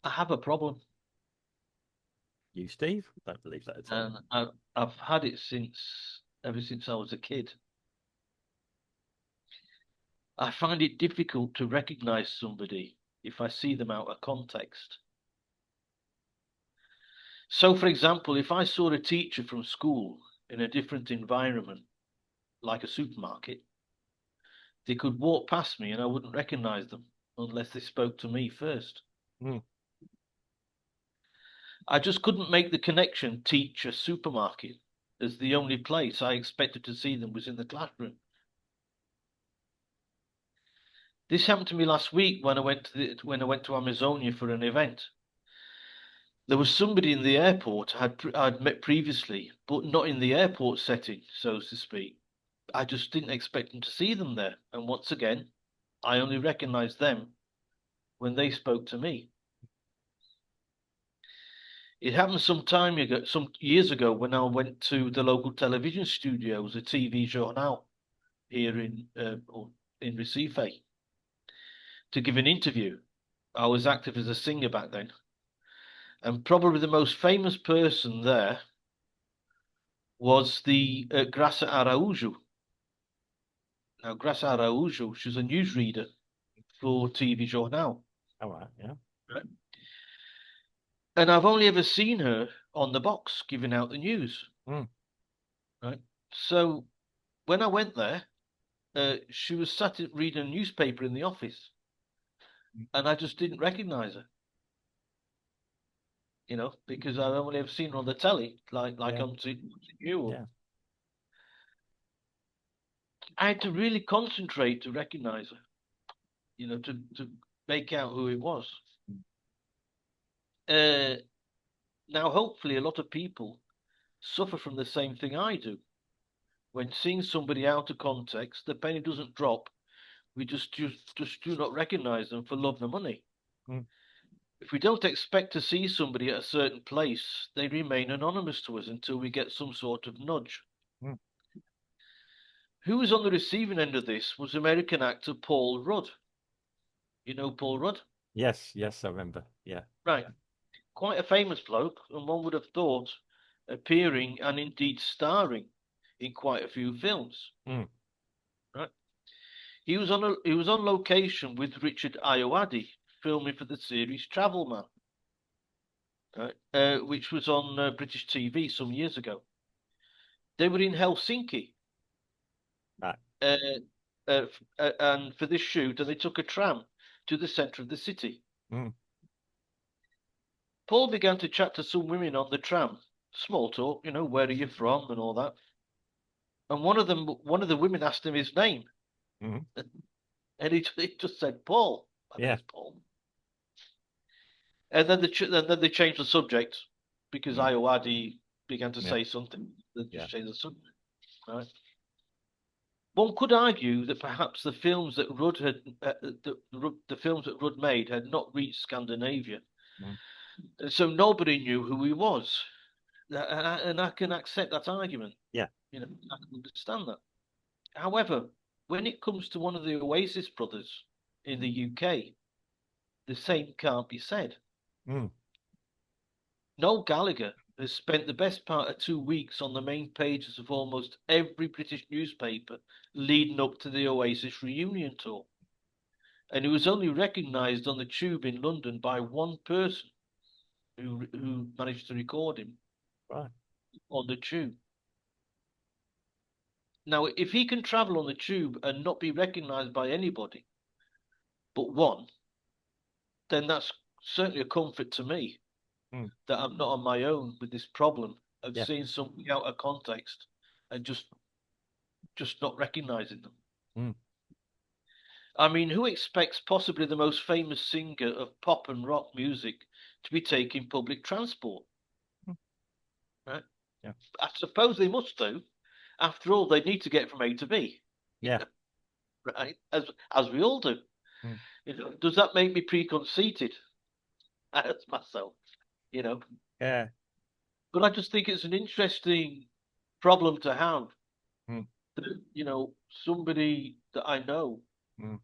I have a problem, You, Steve? Don't believe that at all. and I've had it since ever since I was a kid. I find it difficult to recognize somebody if I see them out of context. So, for example, if I saw a teacher from school in a different environment, like a supermarket, they could walk past me and I wouldn't recognize them unless they spoke to me first. Mm. I just couldn't make the connection teacher supermarket as the only place I expected to see them was in the classroom. This happened to me last week when I went to Amazonia for an event. There was somebody in the airport I'd met previously, but not in the airport setting, so to speak. I just didn't expect to see them there, and once again, I only recognized them when they spoke to me. It happened some years ago, when I went to the local television studios, a TV journal here in Recife, to give an interview. I was active as a singer back then, and probably the most famous person there was the Graça Araújo. Now, Graça Araújo, she's a newsreader for TV Jornal, All right. Yeah. right? And I've only ever seen her on the box giving out the news, Mm. right? So when I went there, she was reading a newspaper in the office, and I just didn't recognize her, because I've only ever seen her on the telly, like Yeah. I'm seeing you. Yeah. I had to really concentrate to recognize her, to make out who it was. Mm. Uh, Now, hopefully, a lot of people suffer from the same thing I do. When seeing somebody out of context, the penny doesn't drop. We just do not recognize them for love nor money. Mm. If we don't expect to see somebody at a certain place, they remain anonymous to us until we get some sort of nudge. Mm. Who was on the receiving end of this was American actor Paul Rudd. You know Paul Rudd? Yes. Yes. I remember. Yeah. Right. Quite a famous bloke, and one would have thought appearing and indeed starring in quite a few films. Mm. Right. He was on location with Richard Ayoade filming for the series Travelman, right? Which was on British TV some years ago. They were in Helsinki, Right. uh, and for this shoot, and they took a tram to the centre of the city. Mm. Paul began to chat to some women on the tram, small talk, where are you from and all that. And one of the women asked him his name, Mm. and he just said Paul. My Yeah. name's Paul. And then they changed the subject because Mm. Iowadi began to Yeah. say something. They Yeah. just changed the subject. Right. One could argue that perhaps the films that Rudd made had not reached Scandinavia, Mm. and so nobody knew who he was. And I can accept that argument. Yeah. I can understand that. However, when it comes to one of the Oasis brothers in the UK, the same can't be said. Mm. Noel Gallagher has spent the best part of 2 weeks on the main pages of almost every British newspaper leading up to the Oasis reunion tour. And he was only recognised on the tube in London by one person who managed to record him Right. on the tube. Now, if he can travel on the tube and not be recognised by anybody but one, then that's certainly a comfort to me Mm. that I'm not on my own with this problem of Yeah. seeing something out of context and just not recognising them. Mm. I mean, who expects possibly the most famous singer of pop and rock music to be taking public transport? Mm. Right? Yeah. I suppose they must do. After all, they need to get from A to B, Yeah. right? As we all do. Mm. Does that make me preconceited? I ask myself, you know. Yeah. But I just think it's an interesting problem to have. Mm. That, somebody that I know Mm.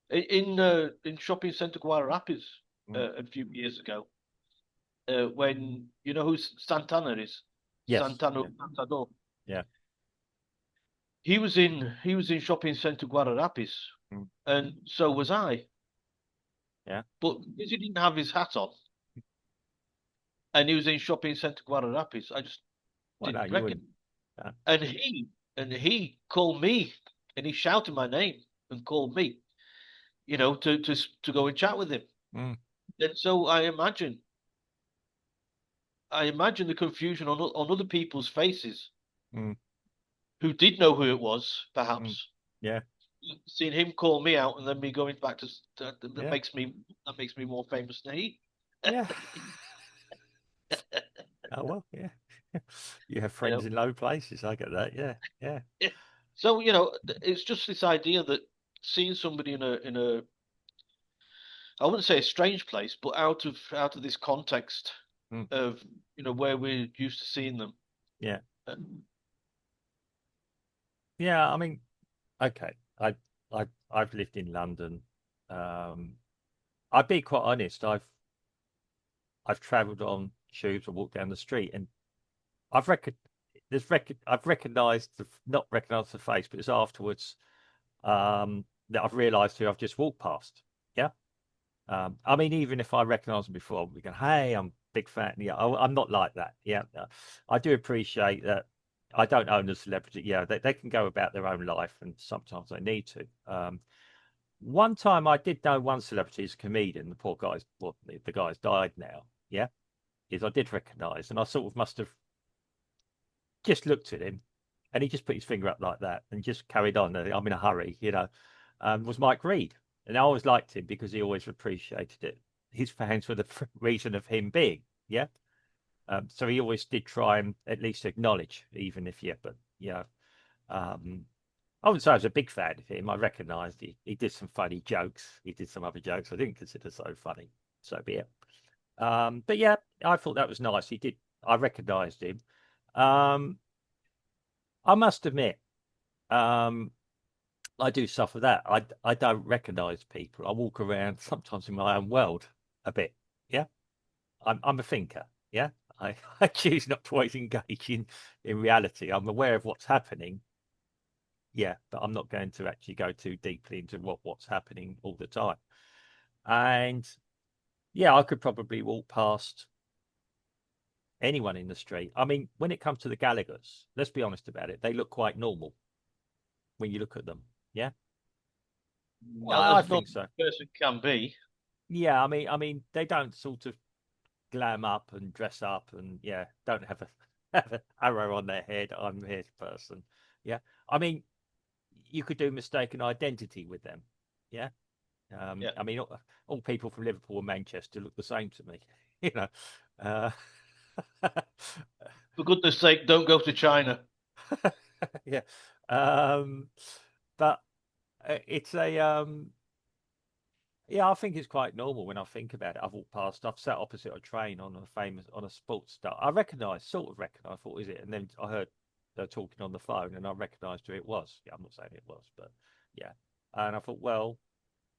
in shopping centre Guarapies. Mm. a few years ago when you know who Santana is, Yes. Santana Yeah. Santano. Yeah. He was in shopping centre Guararapes, Mm. and so was I. Yeah. But because he didn't have his hat on, and he was in shopping centre Guararapes, I just Well, no, didn't you wouldn't. reckon. Uh, And he called me, and he shouted my name and called me, to go and chat with him. mm, And so I imagine the confusion on other people's faces mm, who did know who it was, mm. perhaps. Yeah. Seeing him call me out and then me going back that Yeah. makes me more famous than he. Yeah. Oh well. Yeah. You have You friends know. in low places. I get that. Yeah. Yeah. Yeah. So it's just this idea that seeing somebody in a I wouldn't say a strange place, but out of this context Mm, of where we're used to seeing them. yeah. Uh, Yeah. I mean, okay. I've lived in London. Um, I'd be quite honest. I've travelled on tubes or walked down the street, and I've record I've recognised not recognised the face, but it's afterwards that I've realised who I've just walked past. Yeah. I mean, even if I recognise them before, we go, "Hey, I'm a big fan." Yeah, I'm not like that. Yeah, I do appreciate that. I don't own a celebrity. Yeah, they can go about their own life, and sometimes they need to. One time, I did know one celebrity as a comedian. The poor guy's, well, the guy's died now. Yeah, is I did recognise, and I sort of must have just looked at him, and he just put his finger up like that and just carried on. I'm in a hurry, was Mike Reed. And I always liked him because he always appreciated it. His fans were the reason of him being, yeah. So he always did try and at least acknowledge, even if, yeah, but, yeah. Um, I wouldn't say I was a big fan of him. I recognised he did some funny jokes. He did some other jokes I didn't consider so funny. So be it. But yeah, I thought that was nice. I recognised him. Um, I must admit, um, I do suffer that. I don't recognise people. I walk around sometimes in my own world a bit. Yeah, I'm a thinker. Yeah, I choose not to always engage in reality. I'm aware of what's happening. Yeah, but I'm not going to actually go too deeply into what's happening all the time. And yeah, I could probably walk past anyone in the street. I mean, when it comes to the Gallaghers, let's be honest about it. They look quite normal when you look at them. Yeah, well, I as think normal so. person can be. Yeah, I mean, they don't sort of glam up and dress up, and yeah, don't have a have an arrow on their head. I'm this person. Yeah, I mean, you could do mistaken identity with them. Yeah, Yeah. I mean, all people from Liverpool and Manchester look the same to me. You know, uh, For goodness sake, don't go to China. yeah, um, but it's a yeah, I think it's quite normal when I think about it. I've walked past, I've sat opposite a train on a sports star. I recognised, sort of recognised, I thought, is it? And then I heard her talking on the phone and I recognised who it was. Yeah, I'm not saying it was, but yeah. And I thought, well,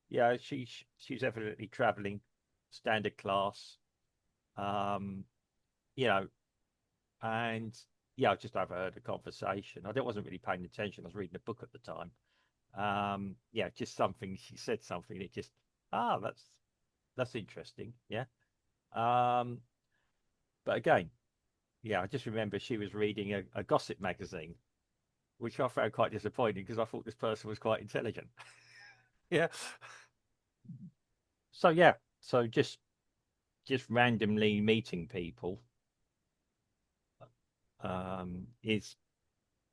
yeah, she's evidently travelling standard class. Um, you know, and yeah, I just overheard a conversation. I wasn't really paying attention. I was reading a book at the time. Yeah, just something, she said something, it just, that's interesting. Yeah. Um, but again, yeah, I just remember she was reading a gossip magazine, which I found quite disappointing because I thought this person was quite intelligent. Yeah. So yeah, so just randomly meeting people is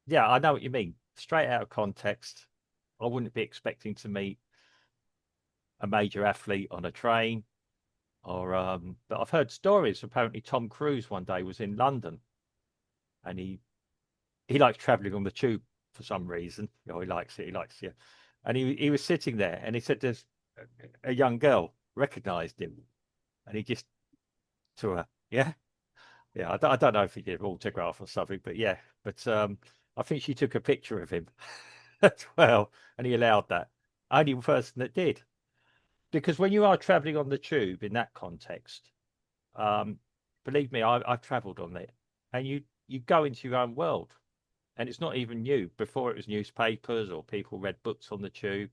yeah, I know what you mean. Straight out of context, I wouldn't be expecting to meet a major athlete on a train or but I've heard stories. Apparently Tom Cruise one day was in London and he likes traveling on the tube for some reason. You know, he likes it. He likes it. And he was sitting there, and he said, "There's a young girl recognized him, and he just to her, yeah, yeah. I don't know if he did an autograph or something, but yeah. But I think she took a picture of him as well, and he allowed that. Only person that did. because when you are traveling on the tube in that context, um, believe me, I've traveled on it, and you go into your own world, and it's not even new. Before it was newspapers or people read books on the tube.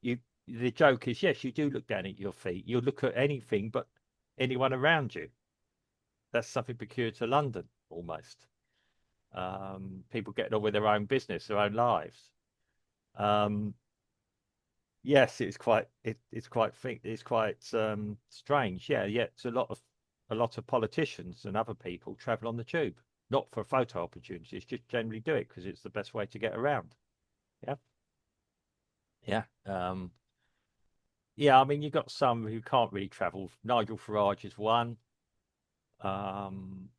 You the joke is yes, you do look down at your feet. You look at anything but anyone around you. That's something peculiar to London, almost. People getting on with their own business, their own lives. Um, yes, it's quite strange. Yeah, yeah. It's a lot of politicians and other people travel on the tube, not for photo opportunities, just generally do it because it's the best way to get around. Yeah, yeah. Yeah, I mean, you've got some who can't really travel. Nigel Farage is one. Um,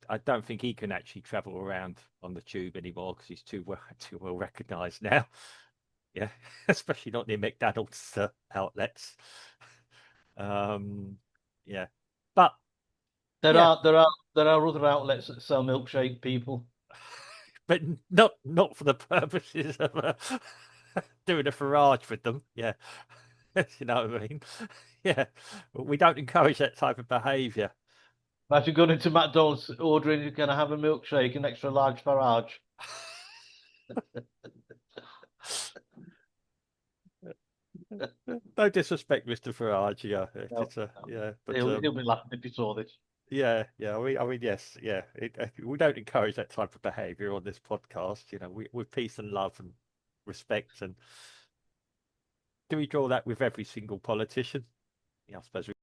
I don't think he can actually travel around on the tube anymore because he's too well too well recognised now. Yeah, especially not near McDonald's outlets. Um, yeah, but yeah, There are other outlets that sell milkshake, people. but not for the purposes of doing a Farage with them. Yeah, you know what I mean. Yeah, we don't encourage that type of behaviour. Imagine going into McDonald's ordering, you're gonna have a milkshake, an extra large Farage. No disrespect, Mr. Farage. Yeah, No, no. yeah, but He'll be laughing if he saw this. yeah, yeah. I mean, yes, yeah. We don't encourage that type of behaviour on this podcast. You know, with peace and love and respect. And do we draw that with every single politician? Yeah, I suppose we